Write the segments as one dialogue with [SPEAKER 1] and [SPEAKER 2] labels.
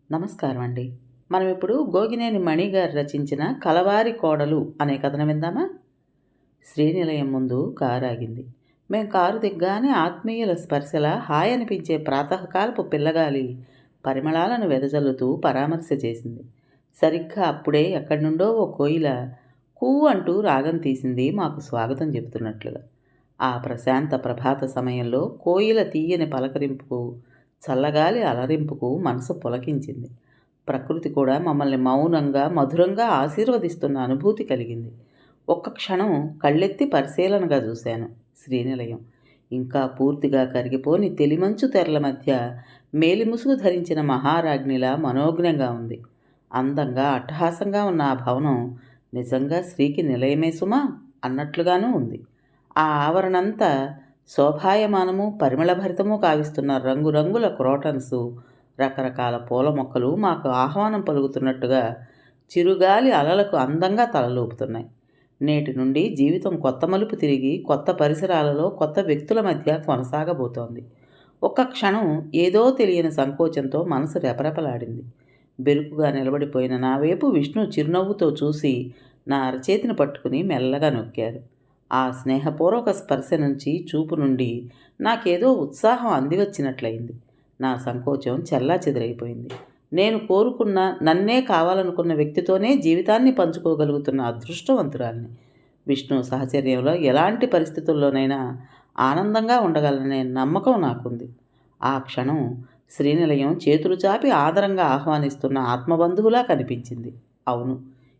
[SPEAKER 1] నమస్కారం అండి. మనం ఇప్పుడు గోగినేని మణి గారు రచించిన 'కలవారి కోడలు' అనే కథను విందామా? శ్రీనిలయం ముందు కారు ఆగింది. మేం కారు దిగ్గానే ఆత్మీయుల స్పర్శలా హాయ్ అనిపించే ప్రాతకాలపు పిల్లగాలి పరిమళాలను వెదజల్లుతూ పరామర్శ చేసింది. సరిగ్గా అప్పుడే ఎక్కడి నుండో ఓ కోయిల కూ అంటూ రాగం తీసింది మాకు స్వాగతం చెబుతున్నట్లుగా. ఆ ప్రశాంత ప్రభాత సమయంలో కోయిల తీయని పలకరింపుకు, చల్లగాలి అలరింపుకు మనసు పులకించింది. ప్రకృతి కూడా మమ్మల్ని మౌనంగా, మధురంగా ఆశీర్వదిస్తున్న అనుభూతి కలిగింది. ఒక్క క్షణం కళ్ళెత్తి పరిశీలనగా చూశాను శ్రీనిలయం. ఇంకా పూర్తిగా కరిగిపోని తెలిమంచు తెరల మధ్య మేలిముసుగు ధరించిన మహారాజ్ఞిలా మనోజ్ఞంగా ఉంది. అందంగా, అట్టహాసంగా ఉన్న ఆ భవనం నిజంగా శ్రీకి నిలయమే సుమా అన్నట్లుగానూ ఉంది. ఆ ఆవరణంతా శోభాయమానము, పరిమళభరితము కావిస్తున్న రంగురంగుల క్రోటన్సు, రకరకాల పూల మొక్కలు మాకు ఆహ్వానం పలుకుతున్నట్టుగా చిరుగాలి అలలకు అందంగా తలలూపుతున్నాయి. నేటి నుండి జీవితం కొత్త మలుపు తిరిగి కొత్త పరిసరాలలో కొత్త వ్యక్తుల మధ్య కొనసాగబోతోంది. ఒక్క క్షణం ఏదో తెలియని సంకోచంతో మనసు రెపరెపలాడింది. బెరుకుగా నిలబడిపోయిన నా వైపు విష్ణు చిరునవ్వుతో చూసి నా అరచేతిని పట్టుకుని మెల్లగా నొక్కారు. ఆ స్నేహపూర్వక స్పర్శ నుంచి, చూపు నుండి నాకేదో ఉత్సాహం అందివచ్చినట్లయింది. నా సంకోచం చెల్లాచెదురైపోయింది. నేను కోరుకున్న, నన్నే కావాలనుకున్న వ్యక్తితోనే జీవితాన్ని పంచుకోగలుగుతున్న అదృష్టవంతురాల్ని. విష్ణు సహచర్యంలో ఎలాంటి పరిస్థితుల్లోనైనా ఆనందంగా ఉండగలననే నమ్మకం నాకుంది. ఆ క్షణం శ్రీనిలయం చేతులు చాపి ఆదరంగా ఆహ్వానిస్తున్న ఆత్మబంధువులా కనిపించింది. అవును,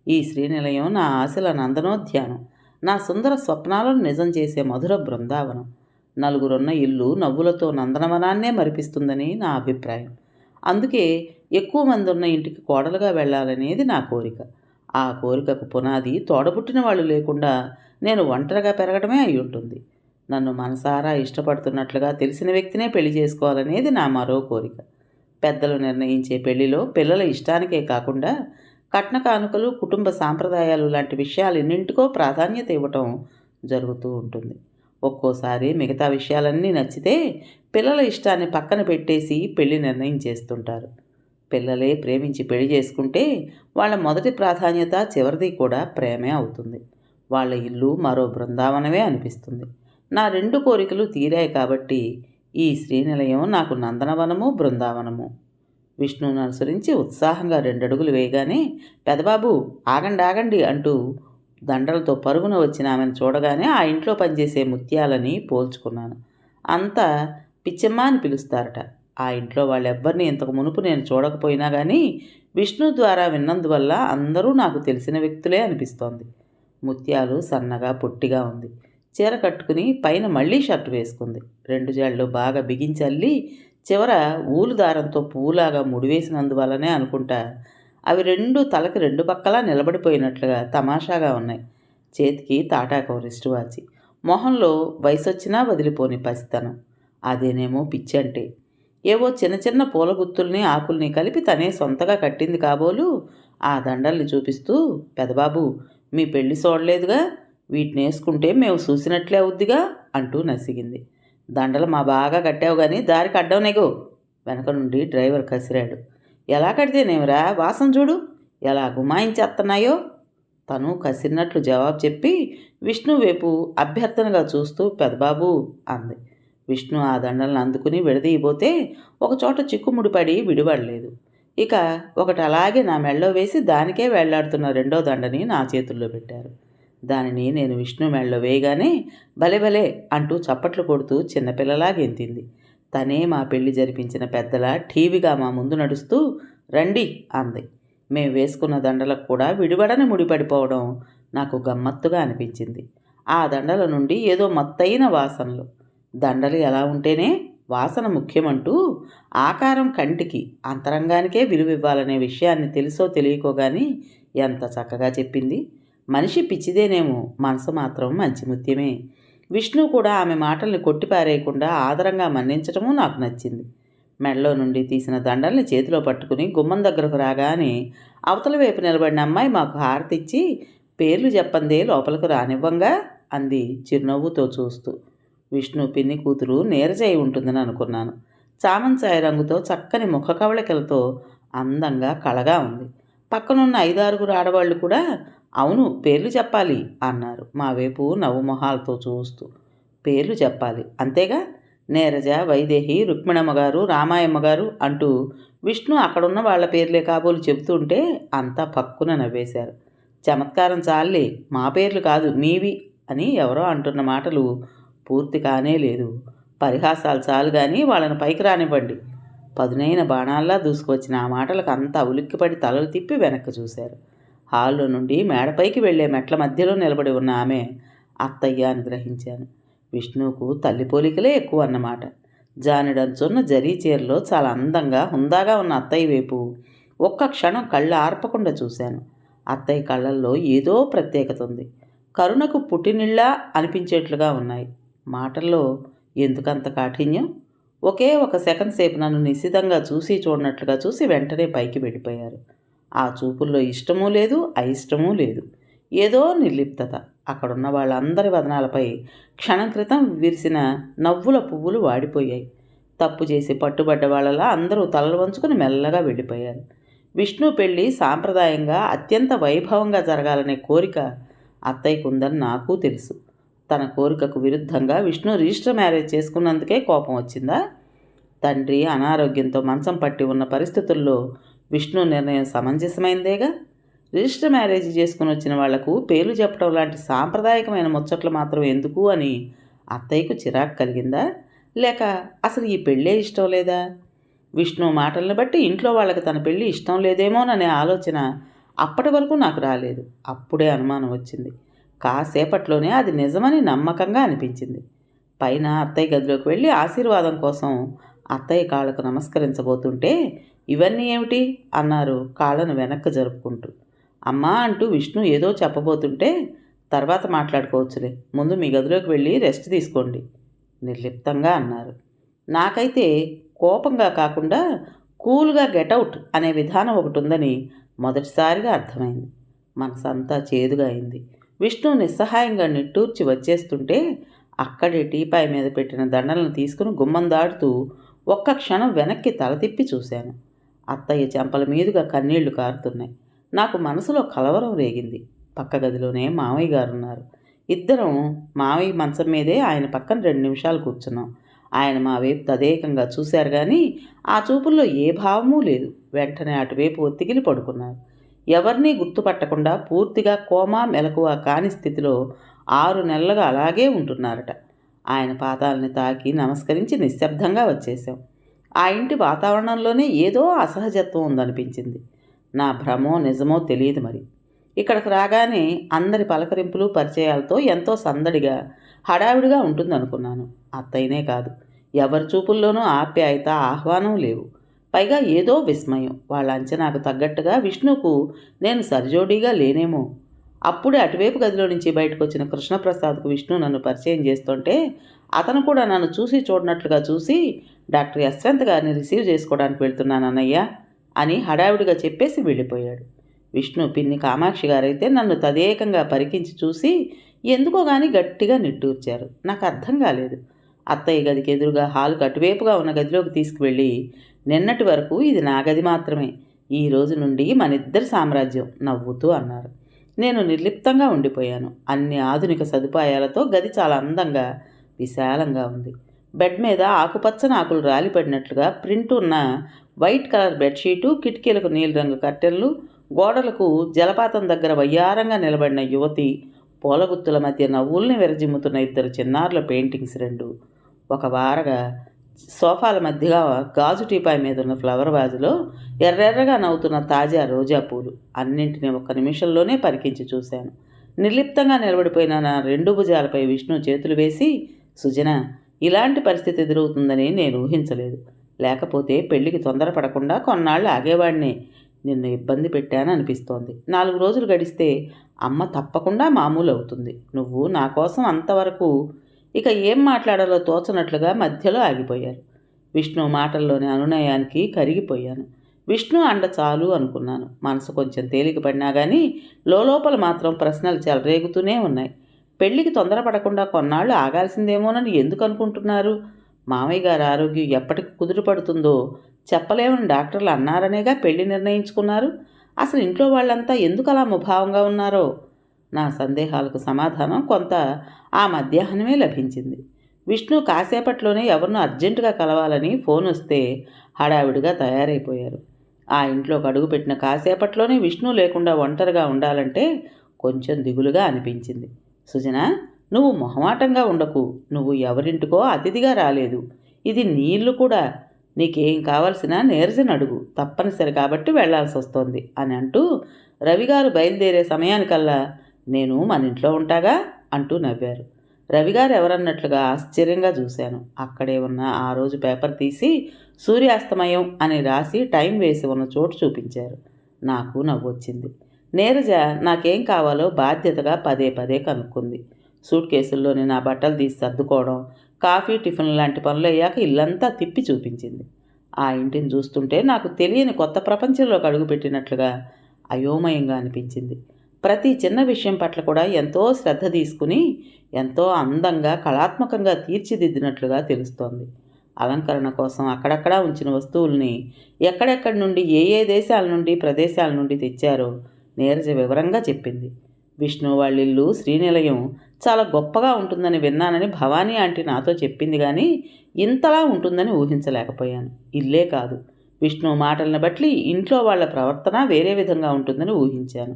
[SPEAKER 1] ఈ శ్రీనిలయం నా ఆశల నందనోద్యానం, నా సుందర స్వప్నాలను నిజం చేసే మధుర బృందావనం. నలుగురున్న ఇల్లు నవ్వులతో నందనవనాన్నే మరిపిస్తుందని నా అభిప్రాయం. అందుకే ఎక్కువ మంది ఉన్న ఇంటికి కోడలుగా వెళ్ళాలనేది నా కోరిక. ఆ కోరికకు పునాది తోడబుట్టిన వాళ్ళు లేకుండా నేను ఒంటరిగా పెరగడమే అయి ఉంటుంది. నన్ను మనసారా ఇష్టపడుతున్నట్లుగా తెలిసిన వ్యక్తినే పెళ్లి చేసుకోవాలనేది నా మరో కోరిక. పెద్దలు నిర్ణయించే పెళ్లిలో పిల్లల ఇష్టానికే కాకుండా కట్న కానుకలు, కుటుంబ సాంప్రదాయాలు లాంటి విషయాలన్నింటికో ప్రాధాన్యత ఇవ్వటం జరుగుతూ ఉంటుంది. ఒక్కోసారి మిగతా విషయాలన్నీ నచ్చితే పిల్లల ఇష్టాన్ని పక్కన పెట్టేసి పెళ్లి నిర్ణయం చేస్తుంటారు. పిల్లలే ప్రేమించి పెళ్లి చేసుకుంటే వాళ్ళ మొదటి ప్రాధాన్యత, చివరిది కూడా ప్రేమే అవుతుంది. వాళ్ళ ఇల్లు మరో బృందావనమే అనిపిస్తుంది. నా రెండు కోరికలు తీరాయి కాబట్టి ఈ శ్రీనిలయం నాకు నందనవనము, బృందావనము. విష్ణువును అనుసరించి ఉత్సాహంగా రెండడుగులు వేయగానే, పెదబాబు ఆగండి ఆగండి అంటూ దండలతో పరుగున వచ్చిన ఆమెను చూడగానే ఆ ఇంట్లో పనిచేసే ముత్యాలని పోల్చుకున్నాను. అంతా పిచ్చమ్మ అని పిలుస్తారట. ఆ ఇంట్లో వాళ్ళెవ్వరిని ఇంతకు మునుపు నేను చూడకపోయినా కానీ విష్ణు ద్వారా విన్నందువల్ల అందరూ నాకు తెలిసిన వ్యక్తులే అనిపిస్తోంది. ముత్యాలు సన్నగా పొట్టిగా ఉంది. చీర కట్టుకుని పైన మళ్ళీ షర్టు వేసుకుంది. రెండు జాళ్ళు బాగా బిగించల్లి చివర ఊలు దారంతో పువ్వులాగా ముడివేసినందువల్లనే అనుకుంటా అవి రెండు తలకి రెండు పక్కలా నిలబడిపోయినట్లుగా తమాషాగా ఉన్నాయి. చేతికి తాటాకం రిస్ట్ వాచి. మొహంలో వయసొచ్చినా వదిలిపోని పసితనం. అదేనేమో పిచ్చి అంటే. ఏవో చిన్న చిన్న పూల గుత్తుల్ని, ఆకుల్ని కలిపి తనే సొంతగా కట్టింది కాబోలు ఆ దండల్ని చూపిస్తూ, పెదబాబు మీ పెళ్లి చూడలేదుగా, వీటిని వేసుకుంటే మేము చూసినట్లే అవుద్దిగా అంటూ నసిగింది. దండలు మా బాగా కట్టావు కానీ దారికి అడ్డం నెగో, వెనక నుండి డ్రైవర్ కసిరాడు. ఎలా కడితేనేమిరా, వాసన చూడు ఎలా గుమాయించేస్తున్నాయో. తను కసిరినట్లు జవాబు చెప్పి విష్ణు వైపు అభ్యర్థనగా చూస్తూ పెదబాబు అంది. విష్ణు ఆ దండలను అందుకుని విడదీయబోతే ఒకచోట చిక్కుముడిపడి విడిపడలేదు. ఇక ఒకటి అలాగే నా మెళ్ళో వేసి దానికే వేళ్లాడుతున్న రెండో దండని నా చేతుల్లో పెట్టారు. దానిని నేను విష్ణు మెళ్ళో వేయగానే భలే భలే అంటూ చప్పట్లు కొడుతూ చిన్నపిల్లలా గెంతింది. తనే మా పెళ్లి జరిపించిన పెద్దలా ఠీవిగా మా ముందు నడుస్తూ రండి అంది. మేము వేసుకున్న దండలకు కూడా విడివడని ముడిపడిపోవడం నాకు గమ్మత్తుగా అనిపించింది. ఆ దండల నుండి ఏదో మత్తైన వాసనలు. దండలు ఎలా ఉంటేనే వాసన ముఖ్యమంటూ ఆకారం కంటికి, అంతరంగానికే విలువివ్వాలనే విషయాన్ని తెలుసో తెలియకో కానీ ఎంత చక్కగా చెప్పింది. మనిషి పిచ్చిదేనేమో, మనసు మాత్రం మంచి ముత్యమే. విష్ణు కూడా ఆమె మాటల్ని కొట్టిపారేయకుండా ఆదరంగా మన్నించటమూ నాకు నచ్చింది. మెడలో నుండి తీసిన దండల్ని చేతిలో పట్టుకుని గుమ్మం దగ్గరకు రాగానే అవతల వైపు నిలబడిన అమ్మాయి మాకు హారతిచ్చి, పేర్లు చెప్పందే లోపలకు రానివ్వంగా అంది చిరునవ్వుతో చూస్తూ. విష్ణు పిన్ని కూతురు నీరజ అయి ఉంటుందని అనుకున్నాను. చామంచాయ రంగుతో చక్కని ముఖ కవళికలతో అందంగా కళగా ఉంది. పక్కనున్న 5-6 ఆడవాళ్ళు కూడా అవును పేర్లు చెప్పాలి అన్నారు మా వైపు నవ్వుమొహాలతో చూస్తూ. పేర్లు చెప్పాలి అంతేగా, నీరజ, వైదేహి, రుక్మిణమ్మ గారు, రామాయమ్మ గారు అంటూ విష్ణు అక్కడున్న వాళ్ళ పేర్లే కాబోలు చెబుతుంటే అంతా పక్కున నవ్వేశారు. చమత్కారం చాలే, మా పేర్లు కాదు మీవి అని ఎవరో అంటున్న మాటలు పూర్తి కానే లేదు. పరిహాసాలు చాలు గాని వాళ్ళని పైకి రానివ్వండి. పదునైన బాణాల్లా దూసుకొచ్చిన ఆ మాటలకు అంతా ఉలిక్కిపడి తలలు తిప్పి వెనక్కి చూశారు. హాల్లో నుండి మేడపైకి వెళ్లే మెట్ల మధ్యలో నిలబడి ఉన్న ఆమె అత్తయ్య అని గ్రహించాను. విష్ణువుకు తల్లి పోలికలే ఎక్కువ అన్నమాట. జానెడంచున్న జరీ చీరలో చాలా అందంగా హుందాగా ఉన్న అత్తయ్య వైపు ఒక్క క్షణం కళ్ళు ఆర్పకుండా చూశాను. అత్తయ్య కళ్ళల్లో ఏదో ప్రత్యేకత ఉంది. కరుణకు పుట్టినిళ్ళా అనిపించేట్లుగా ఉన్నాయి. మాటల్లో ఎందుకంత కాఠిన్యం? ఒకే ఒక సెకండ్ సేపు నన్ను నిశితంగా చూసి చూడనట్లుగా చూసి వెంటనే పైకి వెళ్ళిపోయారు. ఆ చూపుల్లో ఇష్టమూ లేదు, అయిష్టమూ లేదు. ఏదో నిర్లిప్తత. అక్కడున్న వాళ్ళందరి వదనాలపై క్షణం క్రితం విరిసిన నవ్వుల పువ్వులు వాడిపోయాయి. తప్పు చేసి పట్టుబడ్డ వాళ్ళలా అందరూ తలలు వంచుకుని మెల్లగా వెళ్ళిపోయారు. విష్ణు పెళ్ళి సాంప్రదాయంగా అత్యంత వైభవంగా జరగాలనే కోరిక అత్తయ్యకుందని నాకు తెలుసు. తన కోరికకు విరుద్ధంగా విష్ణు రిజిస్టర్ మ్యారేజ్ చేసుకున్నందుకే కోపం వచ్చిందా? తండ్రి అనారోగ్యంతో మంచం పట్టి ఉన్న పరిస్థితుల్లో విష్ణు నిర్ణయం సమంజసమైందేగా. రిజిస్టర్ మ్యారేజ్ చేసుకుని వచ్చిన వాళ్లకు పేర్లు చెప్పడం లాంటి సాంప్రదాయకమైన ముచ్చట్లు మాత్రం ఎందుకు అని అత్తయ్యకు చిరాకు కలిగిందా? లేక అసలు ఈ పెళ్ళే ఇష్టం లేదా? విష్ణు మాటలను బట్టి ఇంట్లో వాళ్ళకి తన పెళ్ళి ఇష్టం లేదేమోననే ఆలోచన అప్పటి వరకు నాకు రాలేదు. అప్పుడే అనుమానం వచ్చింది. కాసేపట్లోనే అది నిజమని నమ్మకంగా అనిపించింది. పైన అత్తయ్య గదిలోకి వెళ్ళి ఆశీర్వాదం కోసం అత్తయ్య కాళ్ళకు నమస్కరించబోతుంటే ఇవన్నీ ఏమిటి అన్నారు కాళ్ళను వెనక్కి జరుపుకుంటూ. అమ్మా అంటూ విష్ణు ఏదో చెప్పబోతుంటే తర్వాత మాట్లాడుకోవచ్చులే, ముందు మీ గదిలోకి వెళ్ళి రెస్ట్ తీసుకోండి నిర్లిప్తంగా అన్నారు. నాకైతే కోపంగా కాకుండా కూల్గా గెటౌట్ అనే విధానం ఒకటి ఉందని మొదటిసారిగా అర్థమైంది. మనసంతా చేదుగా అయింది. విష్ణు నిస్సహాయంగా నిట్టూర్చి వచ్చేస్తుంటే అక్కడే టీపాయ్ మీద పెట్టిన దండలను తీసుకుని గుమ్మం దాటుతూ ఒక్క క్షణం వెనక్కి తల తిప్పి చూశాను. అత్తయ్య చెంపల మీదుగా కన్నీళ్లు కారుతున్నాయి. నాకు మనసులో కలవరం రేగింది. పక్క గదిలోనే మామయ్య గారున్నారు. ఇద్దరం మామయ్య మంచం మీదే ఆయన పక్కన 2 నిమిషాలు కూర్చున్నాం. ఆయన మా వైపు తదేకంగా చూశారు కానీ ఆ చూపుల్లో ఏ భావమూ లేదు. వెంటనే అటువైపు ఒత్తిగిలి పడుకున్నారు. ఎవరినీ గుర్తుపట్టకుండా పూర్తిగా కోమా మెలకువ కాని స్థితిలో 6 నెలలుగా అలాగే ఉంటున్నారట. ఆయన పాదాలని తాకి నమస్కరించి నిశ్శబ్దంగా వచ్చేసాం. ఆ ఇంటి వాతావరణంలోనే ఏదో అసహజత్వం ఉందనిపించింది. నా భ్రమో నిజమో తెలియదు మరి. ఇక్కడికి రాగానే అందరి పలకరింపులు పరిచయాలతో ఎంతో సందడిగా హడావిడిగా ఉంటుందనుకున్నాను. అత్తయ్యనే కాదు, ఎవరి చూపుల్లోనూ ఆప్యాయత ఆహ్వానం లేవు. పైగా ఏదో విస్మయం. వాళ్ళ అంచనాకు తగ్గట్టుగా విష్ణుకు నేను సరిజోడీగా లేనేమో. అప్పుడే అటువైపు గదిలో నుంచి బయటకు వచ్చిన కృష్ణప్రసాద్కు విష్ణు నన్ను పరిచయం చేస్తుంటే అతను కూడా నన్ను చూసి చూడనట్లుగా చూసి డాక్టర్ యశ్వంత్ గారిని రిసీవ్ చేసుకోవడానికి వెళ్తున్నాను అన్నయ్య అని హడావిడిగా చెప్పేసి వెళ్ళిపోయాడు. విష్ణు పిన్ని కామాక్షి గారైతే నన్ను తదేకంగా పరికించి చూసి ఎందుకో గాని గట్టిగా నిట్టూర్చారు. నాకు అర్థం కాలేదు. అత్తయ్య గదికి ఎదురుగా హాలుకు అటువైపుగా ఉన్న గదిలోకి తీసుకువెళ్ళి నిన్నటి వరకు ఇది నా గది మాత్రమే, ఈ రోజు నుండి మనిద్దరి సామ్రాజ్యం నవ్వుతూ అన్నారు. నేను నిర్లిప్తంగా ఉండిపోయాను. అన్ని ఆధునిక సదుపాయాలతో గది చాలా అందంగా విశాలంగా ఉంది. బెడ్ మీద ఆకుపచ్చని ఆకులు రాలిపడినట్లుగా ప్రింట్ ఉన్న వైట్ కలర్ బెడ్షీటు, కిటికీలకు నీలిరంగు కర్టెన్లు, గోడలకు జలపాతం దగ్గర వయ్యారంగా నిలబడిన యువతి, పూలగుత్తుల మధ్య నవ్వుల్ని విరజిమ్ముతున్న 2 చిన్నారుల పెయింటింగ్స్ 2, ఒక వారగా సోఫాల మధ్యగా గాజు టీపాయ్ మీద ఉన్న ఫ్లవర్ వాజులో ఎర్రెర్రగా నవ్వుతున్న తాజా రోజా పూలు అన్నింటినీ ఒక్క నిమిషంలోనే పరికించి చూశాను. నిర్లిప్తంగా నిలబడిపోయిన నా 2 భుజాలపై విష్ణు చేతులు వేసి, సుజన, ఇలాంటి పరిస్థితి ఎదురవుతుందని నేను ఊహించలేదు. లేకపోతే పెళ్లికి తొందరపడకుండా కొన్నాళ్ళు ఆగేవాడినే. నిన్ను ఇబ్బంది పెట్టాను అనిపిస్తోంది. 4 రోజులు గడిస్తే అమ్మ తప్పకుండా మామూలు అవుతుంది. నువ్వు నా కోసం అంతవరకు. ఇక ఏం మాట్లాడాలో తోచనట్లుగా మధ్యలో ఆగిపోయారు. విష్ణు మాటల్లోని అనునయానికి కరిగిపోయాను. విష్ణు అండ చాలు అనుకున్నాను. మనసు కొంచెం తేలిక పడినా కానీ లోపల మాత్రం ప్రశ్నలు చెలరేగుతూనే ఉన్నాయి. పెళ్లికి తొందరపడకుండా కొన్నాళ్ళు ఆగాల్సిందేమోనని ఎందుకు అనుకుంటున్నారు? మామయ్య గారి ఆరోగ్యం ఎప్పటికి కుదురుపడుతుందో చెప్పలేమని డాక్టర్లు అన్నారనేగా పెళ్లి నిర్ణయించుకున్నారు. అసలు ఇంట్లో వాళ్ళంతా ఎందుకు అలా ముభావంగా ఉన్నారో? నా సందేహాలకు సమాధానం కొంత ఆ మధ్యాహ్నమే లభించింది. విష్ణు కాసేపట్లోనే ఎవరినో అర్జెంటుగా కలవాలని ఫోన్ వస్తే హడావిడిగా తయారైపోయారు. ఆ ఇంట్లోకి అడుగుపెట్టిన కాసేపట్లోనే విష్ణు లేకుండా ఒంటరిగా ఉండాలంటే కొంచెం దిగులుగా అనిపించింది. సుజనా, నువ్వు మొహమాటంగా ఉండకు. నువ్వు ఎవరింటికో అతిథిగా రాలేదు. ఇది నీ ఇల్లు కూడా. నీకేం కావాల్సిన నీరజని అడుగు. తప్పనిసరి కాబట్టి వెళ్లాల్సి వస్తోంది అని అంటూ రవిగారు బయలుదేరే సమయానికల్లా నేను మన ఇంట్లో ఉంటాగా అంటూ నవ్వారు. రవిగారు ఎవరన్నట్లుగా ఆశ్చర్యంగా చూశాను. అక్కడే ఉన్న ఆ రోజు పేపర్ తీసి సూర్యాస్తమయం అని రాసి టైం వేసి ఉన్న చోటు చూపించారు. నాకు నవ్వొచ్చింది. నీరజ నాకేం కావాలో బాధ్యతగా పదే పదే కనుక్కుంది. సూట్ కేసుల్లోని నా బట్టలు తీసి సర్దుకోవడం, కాఫీ టిఫిన్ లాంటి పనులు అయ్యాక ఇల్లంతా తిప్పి చూపించింది. ఆ ఇంటిని చూస్తుంటే నాకు తెలియని కొత్త ప్రపంచంలోకి అడుగుపెట్టినట్లుగా అయోమయంగా అనిపించింది. ప్రతి చిన్న విషయం పట్ల కూడా ఎంతో శ్రద్ధ తీసుకుని ఎంతో అందంగా కళాత్మకంగా తీర్చిదిద్దినట్లుగా తెలుస్తోంది. అలంకరణ కోసం అక్కడక్కడా ఉంచిన వస్తువుల్ని ఎక్కడెక్కడి నుండి ఏ ఏ దేశాల నుండి ప్రదేశాల నుండి తెచ్చారో నీరజ వివరంగా చెప్పింది. విష్ణు వాళ్ళిల్లు శ్రీనిలయం చాలా గొప్పగా ఉంటుందని విన్నానని భవానీ ఆంటీ నాతో చెప్పింది, కానీ ఇంతలా ఉంటుందని ఊహించలేకపోయాను. ఇల్లే కాదు, విష్ణు మాటలను బట్టి ఇంట్లో వాళ్ళ ప్రవర్తన వేరే విధంగా ఉంటుందని ఊహించాను.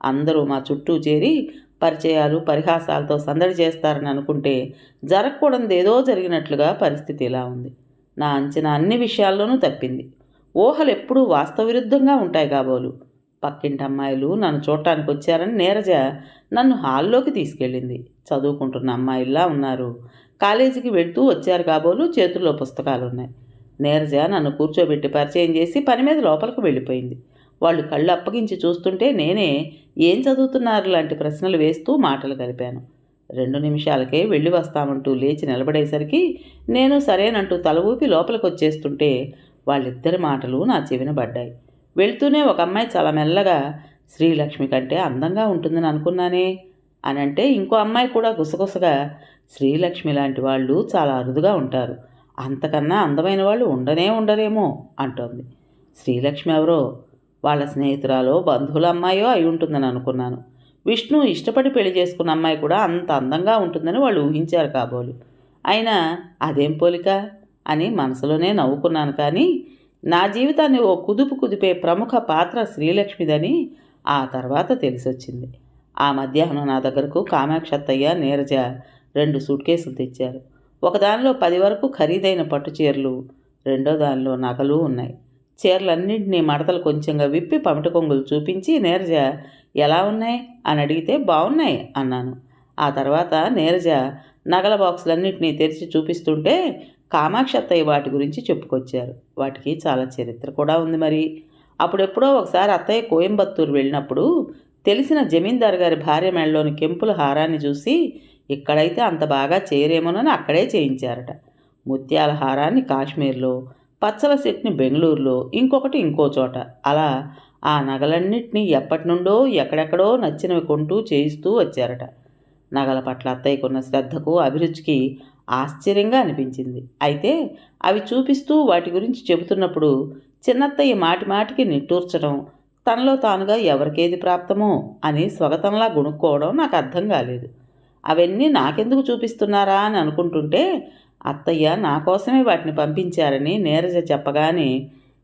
[SPEAKER 1] అందరూ మా చుట్టూ చేరి పరిచయాలు పరిహాసాలతో సందడి చేస్తారని అనుకుంటే జరగకూడదేదో జరిగినట్లుగా పరిస్థితి ఇలా ఉంది. నా అంచనా అన్ని విషయాల్లోనూ తప్పింది. ఊహలు ఎప్పుడూ వాస్తవ విరుద్ధంగా ఉంటాయి కాబోలు. పక్కింటి అమ్మాయిలు నన్ను చూడటానికి వచ్చారని నీరజ నన్ను హాల్లోకి తీసుకెళ్ళింది. చదువుకుంటున్న అమ్మాయిల్లా ఉన్నారు. కాలేజీకి వెళ్తూ వచ్చారు కాబోలు, చేతుల్లో పుస్తకాలు ఉన్నాయి. నీరజ నన్ను కూర్చోబెట్టి పరిచయం చేసి పని మీద లోపలికి వెళ్ళిపోయింది. వాళ్ళు కళ్ళు అప్పగించి చూస్తుంటే నేనే ఏం చదువుతున్నారు లాంటి ప్రశ్నలు వేస్తూ మాటలు కలిపాను. 2 నిమిషాలకే వెళ్ళి వస్తామంటూ లేచి నిలబడేసరికి నేను సరేనంటూ తల ఊపి లోపలికి వచ్చేస్తుంటే వాళ్ళిద్దరి మాటలు నా చెవిన పడ్డాయి. వెళ్తూనే ఒక అమ్మాయి చాలా మెల్లగా శ్రీలక్ష్మి కంటే అందంగా ఉంటుందని అనుకున్నానే అని అంటే, ఇంకో అమ్మాయి కూడా గుసగుసగా శ్రీలక్ష్మి లాంటి వాళ్ళు చాలా అరుదుగా ఉంటారు, అంతకన్నా అందమైన వాళ్ళు ఉండరేమో అంటోంది. శ్రీలక్ష్మి ఎవరో? వాళ్ళ స్నేహితురాలో బంధువుల అమ్మాయో అయి ఉంటుందని అనుకున్నాను. విష్ణు ఇష్టపడి పెళ్లి చేసుకున్న అమ్మాయి కూడా అంత అందంగా ఉంటుందని వాళ్ళు ఊహించారు కాబోలు. అయినా అదేం పోలిక అని మనసులోనే నవ్వుకున్నాను. కానీ నా జీవితాన్ని ఓ కుదుపు కుదిపే ప్రముఖ పాత్ర శ్రీలక్ష్మిదని ఆ తర్వాత తెలిసొచ్చింది. ఆ మధ్యాహ్నం నా దగ్గరకు కామాక్షి అత్తయ్య, నీరజ 2 సూట్ కేసులు తెచ్చారు. ఒకదానిలో 10 వరకు ఖరీదైన పట్టు చీరలు, రెండో దానిలో నగలు ఉన్నాయి. చీరలన్నింటినీ మడతలు కొంచెంగా విప్పి పమిట కొంగులు చూపించి నీరజ ఎలా ఉన్నాయి అని అడిగితే బాగున్నాయి అన్నాను. ఆ తర్వాత నీరజ నగల బాక్సులన్నింటినీ తెరిచి చూపిస్తుంటే కామాక్షి అత్తయ్య వాటి గురించి చెప్పుకొచ్చారు. వాటికి చాలా చరిత్ర కూడా ఉంది మరి. అప్పుడెప్పుడో ఒకసారి అత్తయ్య కోయంబత్తూరు వెళ్ళినప్పుడు తెలిసిన జమీందారు గారి భార్య మెడలోని కెంపుల హారాన్ని చూసి ఇక్కడైతే అంత బాగా చేయరేమోనని అక్కడే చేయించారట. ముత్యాల హారాన్ని కాశ్మీర్లో, పచ్చల సెట్ని బెంగళూరులో, ఇంకొకటి ఇంకో చోట, అలా ఆ నగలన్నింటినీ ఎప్పటి నుండో ఎక్కడెక్కడో నచ్చినవి కొంటూ చేయిస్తూ వచ్చారట. నగల పట్ల అత్తయ్యకున్న శ్రద్ధకు అభిరుచికి ఆశ్చర్యంగా అనిపించింది. అయితే అవి చూపిస్తూ వాటి గురించి చెబుతున్నప్పుడు చిన్నత్తయ్య మాటి మాటికి నిట్టూర్చడం, తనలో తానుగా ఎవరికేది ప్రాప్తమో అని స్వగతంలా గుణుక్కోవడం నాకు అర్థం కాలేదు. అవన్నీ నాకెందుకు చూపిస్తున్నారా అని అనుకుంటుంటే అత్తయ్య నా కోసమే వాటిని పంపించారని నీరజ చెప్పగానే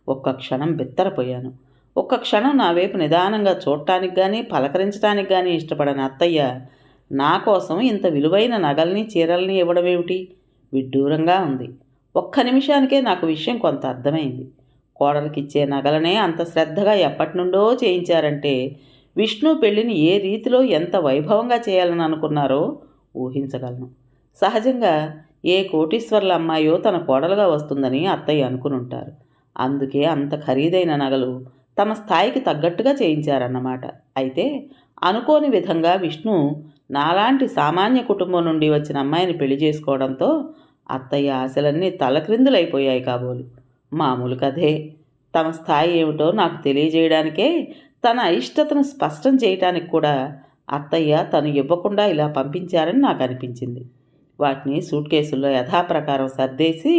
[SPEAKER 1] ఒక్క క్షణం బిత్తరపోయాను. ఒక్క క్షణం నా వైపు నిదానంగా చూడటానికి కానీ పలకరించడానికి కానీ ఇష్టపడని అత్తయ్య నా కోసం ఇంత విలువైన నగల్ని చీరల్ని ఇవ్వడమేమిటి? విడ్డూరంగా ఉంది. ఒక్క నిమిషానికే నాకు విషయం కొంత అర్థమైంది. కోడలికిచ్చే నగలనే అంత శ్రద్ధగా ఎప్పటి నుండో చేయించారంటే విష్ణు పెళ్లిని ఏ రీతిలో ఎంత వైభవంగా చేయాలని అనుకున్నారో ఊహించగలను. సహజంగా ఏ కోటీశ్వర్ల అమ్మాయో తన కోడలుగా వస్తుందని అత్తయ్య అనుకునుంటారు. అందుకే అంత ఖరీదైన నగలు తమ స్థాయికి తగ్గట్టుగా చేయించారన్నమాట. అయితే అనుకోని విధంగా విష్ణు నాలాంటి సామాన్య కుటుంబం నుండి వచ్చిన అమ్మాయిని పెళ్లి చేసుకోవడంతో అత్తయ్య ఆశలన్నీ తలక్రిందులైపోయాయి కాబోలు. మామూలు కథే. తమ స్థాయి ఏమిటో నాకు తెలియజేయడానికే, తన అయిష్టతను స్పష్టం చేయటానికి కూడా అత్తయ్య తను ఇవ్వకుండా ఇలా పంపించారని నాకు అనిపించింది. వాటిని సూట్ కేసుల్లో యథాప్రకారం సర్దేసి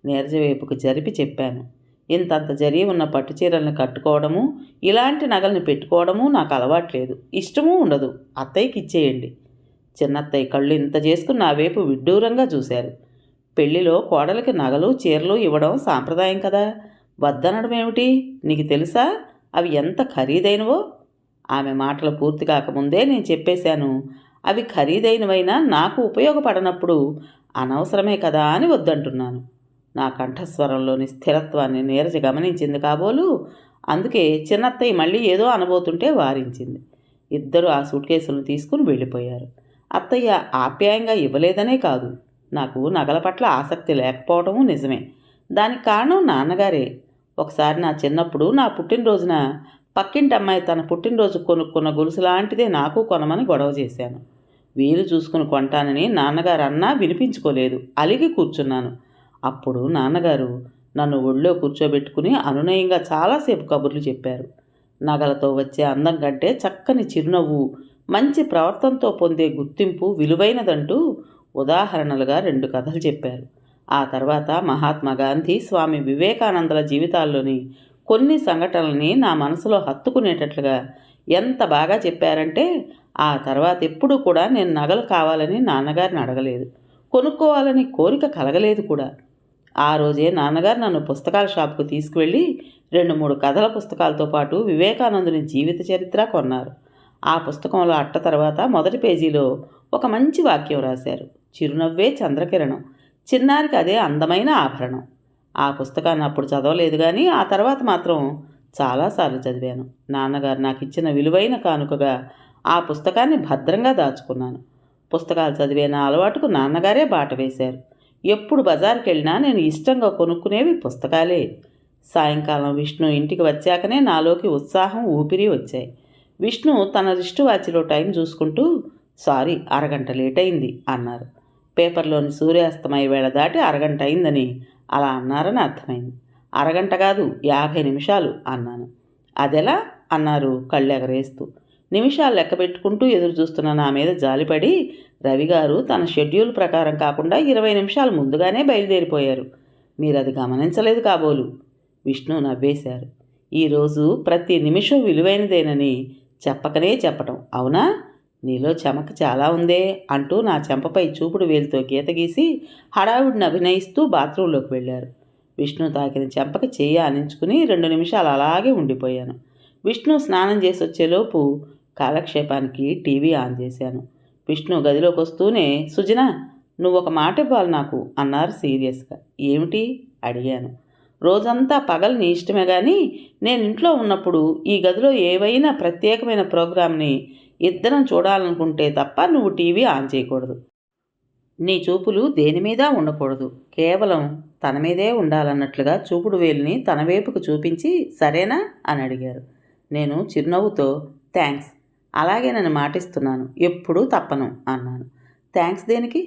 [SPEAKER 1] నీరజ వైపుకు జరిపి చెప్పాను. ఇంతంత జరిగి ఉన్న పట్టు చీరలను కట్టుకోవడము, ఇలాంటి నగల్ని పెట్టుకోవడము నాకు అలవాట్లేదు, ఇష్టమూ ఉండదు. అత్తయ్యకి ఇచ్చేయండి. చిన్నత్తయ్య కళ్ళు ఇంత చేసుకుని నా వైపు విడ్డూరంగా చూశారు. పెళ్లిలో కోడలికి నగలు చీరలు ఇవ్వడం సాంప్రదాయం కదా, వద్దనడం ఏమిటి? నీకు తెలుసా అవి ఎంత ఖరీదైనవో? ఆమె మాటలు పూర్తి కాకముందే నేను చెప్పేశాను, అవి ఖరీదైనవైనా నాకు ఉపయోగపడనప్పుడు అనవసరమే కదా అని వద్దంటున్నాను. నా కంఠస్వరంలోని స్థిరత్వాన్ని నీరజ గమనించింది కాబోలు. అందుకే చిన్నత్తయ్య మళ్ళీ ఏదో అనబోతుంటే వారించింది. ఇద్దరు ఆ సూట్ కేసులను తీసుకుని వెళ్ళిపోయారు. అత్తయ్య ఆప్యాయంగా ఇవ్వలేదనే కాదు, నాకు నగల పట్ల ఆసక్తి లేకపోవడము నిజమే. దానికి కారణం నాన్నగారే. ఒకసారి నా చిన్నప్పుడు నా పుట్టినరోజున పక్కింటి అమ్మాయి తన పుట్టినరోజు కొనుక్కున్న గొలుసు లాంటిదే నాకు కొనమని గొడవ చేశాను. వీలు చూసుకుని కొంటానని నాన్నగారు అన్నా వినిపించుకోలేదు. అలిగి కూర్చున్నాను. అప్పుడు నాన్నగారు నన్ను ఒళ్ళో కూర్చోబెట్టుకుని అనునయంగా చాలాసేపు కబుర్లు చెప్పారు. నగలతో వచ్చే అందం కంటే చక్కని చిరునవ్వు, మంచి ప్రవర్తనతో పొందే గుర్తింపు విలువైనదంటూ ఉదాహరణలుగా 2 కథలు చెప్పారు. ఆ తర్వాత మహాత్మా గాంధీ, స్వామి వివేకానందల జీవితాల్లోని కొన్ని సంఘటనల్ని నా మనసులో హత్తుకునేటట్లుగా ఎంత బాగా చెప్పారంటే, ఆ తర్వాత ఎప్పుడూ కూడా నేను నగలు కావాలని నాన్నగారిని అడగలేదు, కొనుక్కోవాలని కోరిక కలగలేదు కూడా. ఆ రోజే నాన్నగారు నన్ను పుస్తకాల షాపుకు తీసుకువెళ్ళి 2-3 కథల పుస్తకాలతో పాటు వివేకానందుని జీవిత చరిత్ర కొన్నారు. ఆ పుస్తకంలో అట్ట తర్వాత మొదటి పేజీలో ఒక మంచి వాక్యం రాశారు. చిరునవ్వే చంద్రకిరణం, చిన్నారికి అదే అందమైన ఆభరణం. ఆ పుస్తకాన్ని అప్పుడు చదవలేదు, కానీ ఆ తర్వాత మాత్రం చాలాసార్లు చదివాను. నాన్నగారు నాకు ఇచ్చిన విలువైన కానుకగా ఆ పుస్తకాన్ని భద్రంగా దాచుకున్నాను. పుస్తకాలు చదివే నా అలవాటుకు నాన్నగారే బాట వేశారు. ఎప్పుడు బజారుకి వెళ్ళినా నేను ఇష్టంగా కొనుక్కునేవి పుస్తకాలే. సాయంకాలం విష్ణు ఇంటికి వచ్చాకనే నాలోకి ఉత్సాహం, ఊపిరి వచ్చాయి. విష్ణు తన రిస్టు వాచిలో టైం చూసుకుంటూ, సారీ, అరగంట లేట్ అయింది అన్నారు. పేపర్లోని సూర్యాస్తమయ వేళ దాటి అరగంట అయిందని అలా అన్నారని అర్థమైంది. అరగంట కాదు, 50 నిమిషాలు అన్నాను. అదెలా అన్నారు కళ్ళెగరేస్తూ. నిమిషాలు లెక్క పెట్టుకుంటూ ఎదురు చూస్తున్న నా మీద జాలిపడి, రవిగారు తన షెడ్యూల్ ప్రకారం కాకుండా 20 నిమిషాలు ముందుగానే బయలుదేరిపోయారు. మీరు అది గమనించలేదు కాబోలు. విష్ణు నవ్వేశారు. ఈరోజు ప్రతి నిమిషం విలువైనదేనని చెప్పకనే చెప్పటం, అవునా? నీలో చెమక చాలా ఉందే అంటూ నా చెంపపై చూపుడు వేలుతో గీత గీసి హడావుడిని అభినయిస్తూ బాత్రూంలోకి వెళ్ళారు. విష్ణు తాకిన చెంపకి చెయ్యి ఆనించుకుని 2 నిమిషాలు అలాగే ఉండిపోయాను. విష్ణు స్నానం చేసి వచ్చేలోపు కాలక్షేపానికి టీవీ ఆన్ చేశాను. విష్ణు గదిలోకి వస్తూనే, సుజన, నువ్వు ఒక మాట ఇవ్వాలి నాకు అన్నారు సీరియస్గా. ఏమిటి అడిగాను. రోజంతా పగలు నీ ఇష్టమే, కానీ నేను ఇంట్లో ఉన్నప్పుడు ఈ గదిలో ఏవైనా ప్రత్యేకమైన ప్రోగ్రామ్ని ఇద్దరం చూడాలనుకుంటే తప్ప నువ్వు టీవీ ఆన్ చేయకూడదు. నీ చూపులు దేని మీద ఉండకూడదు, కేవలం తన మీదే ఉండాలన్నట్లుగా చూపుడు వేలుని తన వైపుకు చూపించి, సరేనా అని అడిగారు. నేను చిరునవ్వుతో, థ్యాంక్స్, అలాగే నన్ను మాటిస్తున్నాను, ఎప్పుడూ తప్పను అన్నాను. థ్యాంక్స్ దేనికి?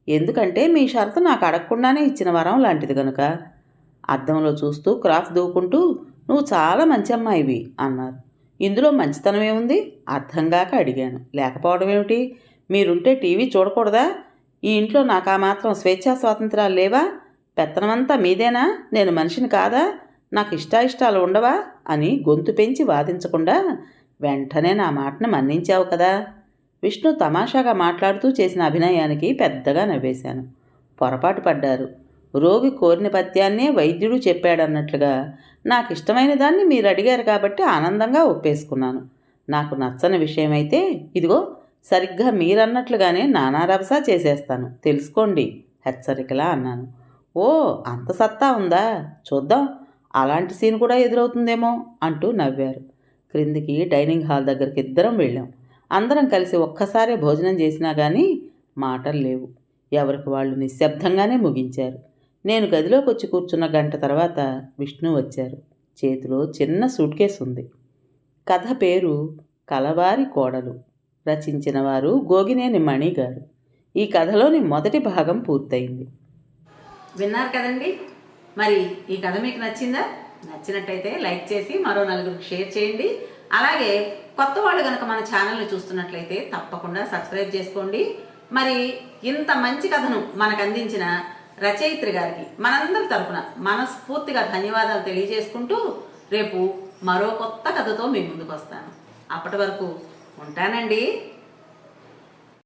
[SPEAKER 1] ఎందుకంటే మీ షరతు నాకు అడగకుండానే ఇచ్చిన వరం లాంటిది కనుక. అద్దంలో చూస్తూ క్రాఫ్ దూకుంటూ, నువ్వు చాలా మంచి అమ్మాయివి అన్నారు. ఇందులో మంచితనం ఏముంది? అర్థంగాక అడిగాను. లేకపోవడం ఏమిటి? మీరుంటే టీవీ చూడకూడదా? ఈ ఇంట్లో నాకు ఆ మాత్రం స్వేచ్ఛా స్వాతంత్రాలు లేవా? పెత్తనమంతా మీదేనా? నేను మనిషిని కాదా? నాకు ఇష్టాయిష్టాలు ఉండవా అని గొంతు పెంచి వాదించకుండా వెంటనే నా మాటను మన్నించావు కదా. విష్ణు తమాషాగా మాట్లాడుతూ చేసిన అభినయానికి పెద్దగా నవ్వేశాను. పొరపాటు పడ్డారు. రోగి కోరిన పత్యాన్నే వైద్యుడు చెప్పాడన్నట్లుగా నాకు ఇష్టమైన దాన్ని మీరు అడిగారు కాబట్టి ఆనందంగా ఒప్పేసుకున్నాను. నాకు నచ్చని విషయమైతే ఇదిగో సరిగ్గా మీరన్నట్లుగానే నానారభసా చేసేస్తాను, తెలుసుకోండి హెచ్చరికలా అన్నాను. ఓ, అంత సత్తా ఉందా? చూద్దాం, అలాంటి సీన్ కూడా ఎదురవుతుందేమో అంటూ నవ్వారు. క్రిందికి డైనింగ్ హాల్ దగ్గరికి ఇద్దరం వెళ్ళాం. అందరం కలిసి ఒక్కసారే భోజనం చేసినా కానీ మాటలు లేవు. ఎవరికి వాళ్ళు నిశ్శబ్దంగానే ముగించారు. నేను గదిలోకి వచ్చి కూర్చున్న గంట తర్వాత విష్ణు వచ్చారు. చేతిలో చిన్న సూట్ కేసు ఉంది. కథ పేరు కలవారి కోడలు. రచించిన వారు గోగినేని మణి గారు. ఈ కథలోని మొదటి భాగం పూర్తయింది. విన్నారు కదండి. మరి ఈ కథ మీకు నచ్చిందా? నచ్చినట్టయితే లైక్ చేసి మరో నలుగురికి షేర్ చేయండి. అలాగే కొత్త వాళ్ళు కనుక మన ఛానల్ని చూస్తున్నట్లయితే తప్పకుండా సబ్స్క్రైబ్ చేసుకోండి. మరి ఇంత మంచి కథను మనకు అందించిన రచయిత్రి గారికి మనందరి తరపున మనస్ఫూర్తిగా ధన్యవాదాలు తెలియజేసుకుంటూ రేపు మరో కొత్త కథతో మీ ముందుకు వస్తాను. అప్పటి వరకు ఉంటానండి.